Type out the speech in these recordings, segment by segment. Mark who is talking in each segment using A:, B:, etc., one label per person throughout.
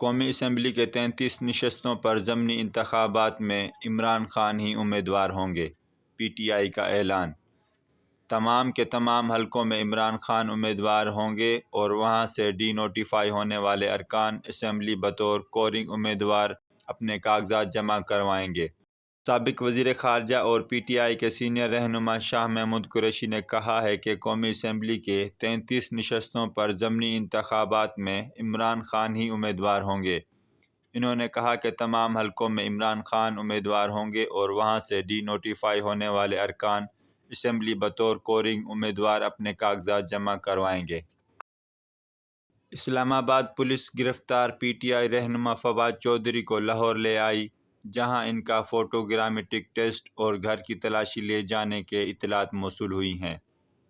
A: قومی اسمبلی کے 33 نشستوں پر ضمنی انتخابات میں عمران خان ہی امیدوار ہوں گے، پی ٹی آئی کا اعلان۔ تمام کے تمام حلقوں میں عمران خان امیدوار ہوں گے اور وہاں سے ڈی نوٹیفائی ہونے والے ارکان اسمبلی بطور کورنگ امیدوار اپنے کاغذات جمع کروائیں گے۔ سابق وزیر خارجہ اور پی ٹی آئی کے سینئر رہنما شاہ محمود قریشی نے کہا ہے کہ قومی اسمبلی کے 33 نشستوں پر ضمنی انتخابات میں عمران خان ہی امیدوار ہوں گے۔ انہوں نے کہا کہ تمام حلقوں میں عمران خان امیدوار ہوں گے اور وہاں سے ڈی نوٹیفائی ہونے والے ارکان اسمبلی بطور کورنگ امیدوار اپنے کاغذات جمع کروائیں گے۔ اسلام آباد پولیس گرفتار پی ٹی آئی رہنما فواد چودھری کو لاہور لے آئی، جہاں ان کا فوٹوگرامیٹک ٹیسٹ اور گھر کی تلاشی لے جانے کے اطلاعات موصول ہوئی ہیں۔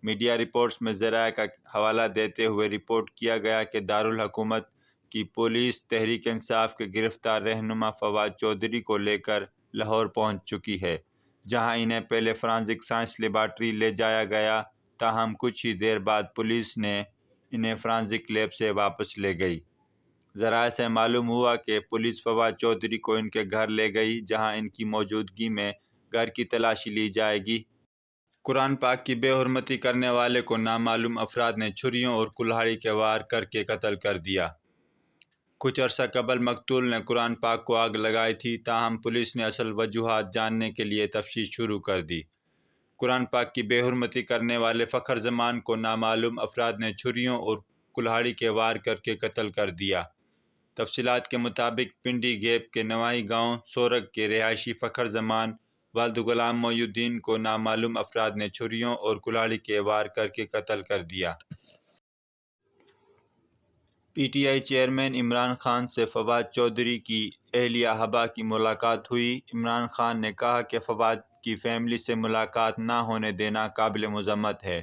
A: میڈیا رپورٹس میں ذرائع کا حوالہ دیتے ہوئے رپورٹ کیا گیا کہ دارالحکومت کی پولیس تحریک انصاف کے گرفتار رہنما فواد چودھری کو لے کر لاہور پہنچ چکی ہے، جہاں انہیں پہلے فرانزک سائنس لیبارٹری لے جایا گیا، تاہم کچھ ہی دیر بعد پولیس نے انہیں فرانزک لیب سے واپس لے گئی۔ ذرائع سے معلوم ہوا کہ پولیس فواد چودھری کو ان کے گھر لے گئی، جہاں ان کی موجودگی میں گھر کی تلاشی لی جائے گی۔ قرآن پاک کی بے حرمتی کرنے والے کو نامعلوم افراد نے چھریوں اور کلہاڑی کے وار کر کے قتل کر دیا۔ کچھ عرصہ قبل مقتول نے قرآن پاک کو آگ لگائی تھی، تاہم پولیس نے اصل وجوہات جاننے کے لیے تفتیش شروع کر دی۔ قرآن پاک کی بے حرمتی کرنے والے فخر زمان کو نامعلوم افراد نے چھریوں اور کلہاڑی کے وار کر کے قتل کر دیا۔ تفصیلات کے مطابق پنڈی گیپ کے نوائی گاؤں سورگ کے رہائشی فخر زمان والد غلام محی الدین کو نامعلوم افراد نے چھریوں اور کلہاڑی کے وار کر کے قتل کر دیا۔ P T I chairman Imran Khan سے فواد چودھری کی اہلیہ حبا کی ملاقات ہوئی۔ عمران خان نے کہا کہ فواد کی فیملی سے ملاقات نہ ہونے دینا قابل مذمت ہے۔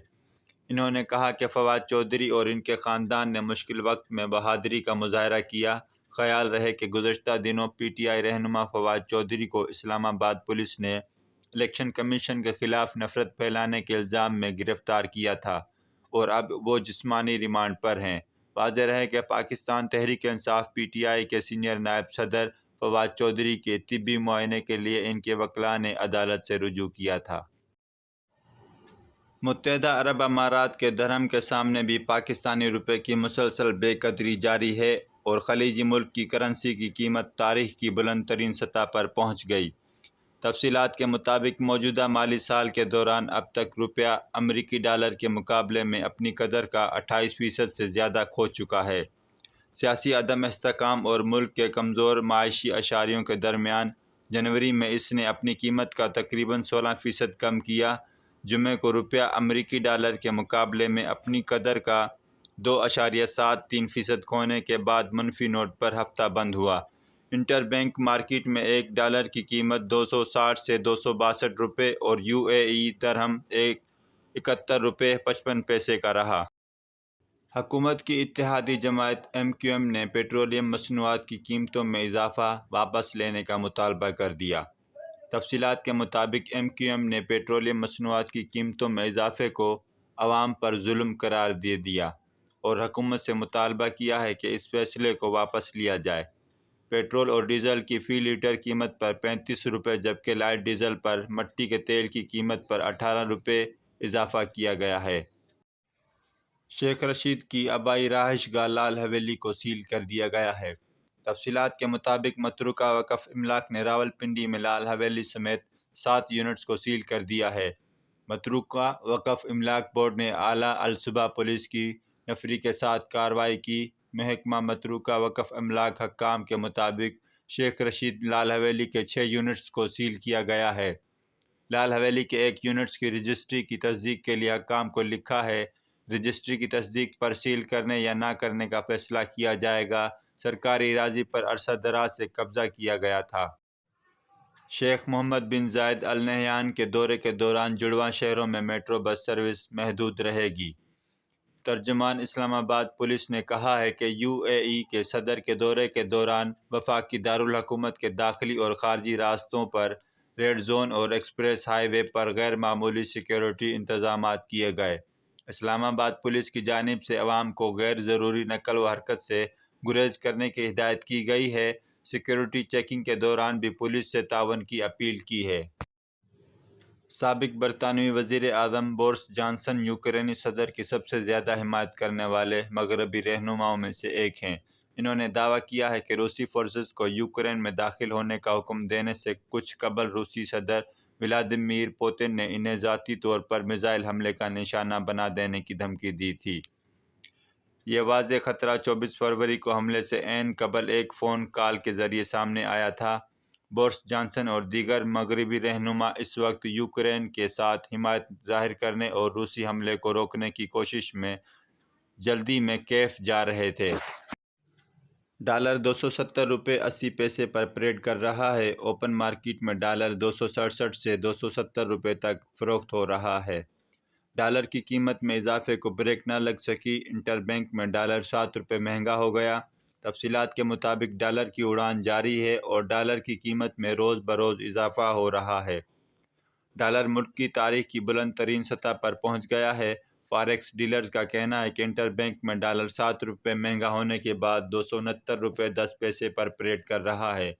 A: انہوں نے کہا کہ فواد چودھری اور ان کے خاندان نے مشکل وقت میں بہادری کا مظاہرہ کیا۔ خیال رہے کہ گزشتہ دنوں پی ٹی آئی رہنما فواد چودھری کو اسلام آباد پولیس نے الیکشن کمیشن کے خلاف نفرت پھیلانے کے الزام میں گرفتار کیا تھا اور اب وہ جسمانی ریمانڈ پر ہیں۔ واضح رہے کہ Pakistan Tehreek Insaf P T I کے سینئر نائب صدر فواد چودھری کے طبی معائنے کے لیے ان کے وکلاء نے عدالت سے رجوع کیا تھا۔ متحدہ عرب امارات کے درہم کے سامنے بھی پاکستانی روپے کی مسلسل بے قدری جاری ہے اور خلیجی ملک کی کرنسی کی قیمت تاریخ کی بلند ترین سطح پر پہنچ گئی۔ تفصیلات کے مطابق موجودہ مالی سال کے دوران اب تک روپیہ امریکی ڈالر کے مقابلے میں اپنی قدر کا 28% سے زیادہ کھو چکا ہے۔ سیاسی عدم استحکام اور ملک کے کمزور معاشی اشاریوں کے درمیان جنوری میں اس نے اپنی قیمت کا تقریباً 16% کم کیا۔ جمعے کو روپیہ امریکی ڈالر کے مقابلے میں اپنی قدر کا 2.73% کھونے کے بعد منفی نوٹ پر ہفتہ بند ہوا۔ انٹر بینک مارکیٹ میں ایک ڈالر کی قیمت 260 سے 262 روپے اور یو اے ای درہم 71 روپے 55 پیسے کا رہا۔ حکومت کی اتحادی جماعت ایم کیو ایم نے پیٹرولیم مصنوعات کی قیمتوں میں اضافہ واپس لینے کا مطالبہ کر دیا۔ تفصیلات کے مطابق ایم کیو ایم نے پیٹرولیم مصنوعات کی قیمتوں میں اضافے کو عوام پر ظلم قرار دے دیا اور حکومت سے مطالبہ کیا ہے کہ اس فیصلے کو واپس لیا جائے۔ پیٹرول اور ڈیزل کی فی لیٹر قیمت پر 35 روپے جبکہ لائٹ ڈیزل پر مٹی کے تیل کی قیمت پر 18 روپے اضافہ کیا گیا ہے۔ شیخ رشید کی آبائی رہائش گاہ لال حویلی کو سیل کر دیا گیا ہے۔ تفصیلات کے مطابق متروکہ وقف املاک نے راولپنڈی میں لال حویلی سمیت 7 یونٹس کو سیل کر دیا ہے۔ متروکہ وقف املاک بورڈ نے اعلیٰ الصبح پولیس کی نفری کے ساتھ کارروائی کی۔ محکمہ متروکہ وقف املاک حکام کے مطابق شیخ رشید لال حویلی کے 6 یونٹس کو سیل کیا گیا ہے۔ لال حویلی کے 1 یونٹس کی رجسٹری کی تصدیق کے لیے حکام کو لکھا ہے۔ رجسٹری کی تصدیق پر سیل کرنے یا نہ کرنے کا فیصلہ کیا جائے گا۔ سرکاری اراضی پر عرصہ دراز سے قبضہ کیا گیا تھا۔ شیخ محمد بن زائد ال نہیان کے دورے کے دوران جڑواں شہروں میں میٹرو بس سروس محدود رہے گی۔ ترجمان اسلام آباد پولیس نے کہا ہے کہ یو اے ای کے صدر کے دورے کے دوران وفاقی دارالحکومت کے داخلی اور خارجی راستوں پر ریڈ زون اور ایکسپریس ہائی وے پر غیر معمولی سیکیورٹی انتظامات کیے گئے۔ اسلام آباد پولیس کی جانب سے عوام کو غیر ضروری نقل و حرکت سے گریز کرنے کی ہدایت کی گئی ہے۔ سیکیورٹی چیکنگ کے دوران بھی پولیس سے تعاون کی اپیل کی ہے۔ سابق برطانوی وزیر اعظم بورس جانسن یوکرینی صدر کی سب سے زیادہ حمایت کرنے والے مغربی رہنماؤں میں سے ایک ہیں۔ انہوں نے دعویٰ کیا ہے کہ روسی فورسز کو یوکرین میں داخل ہونے کا حکم دینے سے کچھ قبل روسی صدر ولادیمیر پوتن نے انہیں ذاتی طور پر میزائل حملے کا نشانہ بنا دینے کی دھمکی دی تھی۔ یہ واضح خطرہ 24 فروری کو حملے سے عین قبل ایک فون کال کے ذریعے سامنے آیا تھا۔ بورس جانسن اور دیگر مغربی رہنما اس وقت یوکرین کے ساتھ حمایت ظاہر کرنے اور روسی حملے کو روکنے کی کوشش میں جلدی میں کیف جا رہے تھے۔ ڈالر 270 روپے 80 پیسے پر ٹریڈ کر رہا ہے۔ اوپن مارکیٹ میں ڈالر 267 سے 270 روپے تک فروخت ہو رہا ہے۔ ڈالر کی قیمت میں اضافے کو بریک نہ لگ سکی۔ انٹر بینک میں ڈالر 7 روپے مہنگا ہو گیا۔ تفصیلات کے مطابق ڈالر کی اڑان جاری ہے اور ڈالر کی قیمت میں روز بروز اضافہ ہو رہا ہے۔ ڈالر ملک کی تاریخ کی بلند ترین سطح پر پہنچ گیا ہے۔ فاریکس ڈیلرز کا کہنا ہے کہ انٹر بینک میں ڈالر 7 روپے مہنگا ہونے کے بعد 269 روپے 10 پیسے پر ٹریڈ کر رہا ہے۔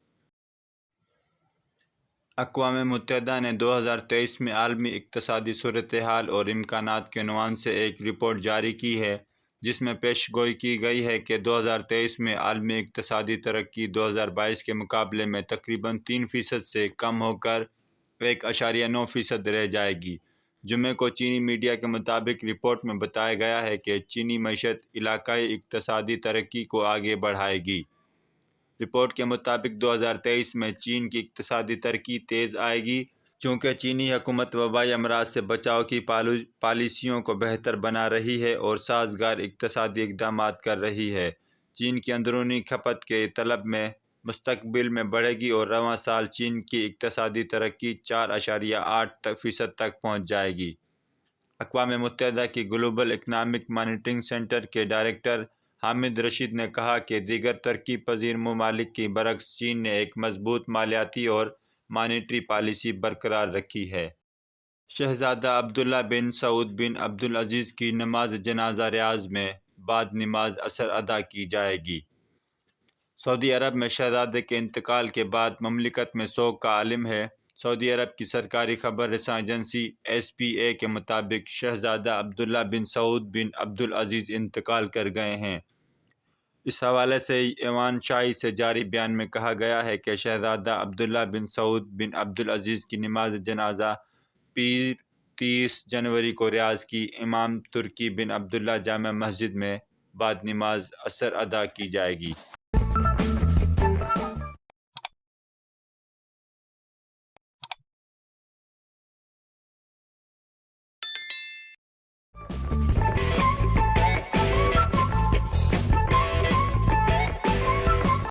A: اقوام متحدہ نے 2023 میں عالمی اقتصادی صورتحال اور امکانات کے عنوان سے ایک رپورٹ جاری کی ہے، جس میں پیش گوئی کی گئی ہے کہ 2023 میں عالمی اقتصادی ترقی 2022 کے مقابلے میں تقریباً 3% سے کم ہو کر 1.9% رہ جائے گی۔ جمعے کو چینی میڈیا کے مطابق رپورٹ میں بتایا گیا ہے کہ چینی معیشت علاقائی اقتصادی ترقی کو آگے بڑھائے گی۔ رپورٹ کے مطابق 2023 میں چین کی اقتصادی ترقی تیز آئے گی، چونکہ چینی حکومت وبائی امراض سے بچاؤ کی پالیسیوں کو بہتر بنا رہی ہے اور سازگار اقتصادی اقدامات کر رہی ہے۔ چین کی اندرونی کھپت کے طلب میں مستقبل میں بڑھے گی اور رواں سال چین کی اقتصادی ترقی 4.8% تک پہنچ جائے گی۔ اقوام متحدہ کی گلوبل اکنامک مانیٹرنگ سینٹر کے ڈائریکٹر حامد رشید نے کہا کہ دیگر ترقی پذیر ممالک کی برعکس چین نے ایک مضبوط مالیاتی اور مانیٹری پالیسی برقرار رکھی ہے۔ شہزادہ عبداللہ بن سعود بن عبدالعزیز کی نماز جنازہ ریاض میں بعد نماز عصر ادا کی جائے گی۔ سعودی عرب میں شہزادے کے انتقال کے بعد مملکت میں سوگ کا عالم ہے۔ سعودی عرب کی سرکاری خبر رساں ایجنسی SPA کے مطابق شہزادہ عبداللہ بن سعود بن عبدالعزیز انتقال کر گئے ہیں۔ اس حوالے سے ایوان شاہی سے جاری بیان میں کہا گیا ہے کہ شہزادہ عبداللہ بن سعود بن عبدالعزیز کی نماز جنازہ پیر 30 جنوری کو ریاض کی امام ترکی بن عبداللہ جامع مسجد میں بعد نماز عصر ادا کی جائے گی۔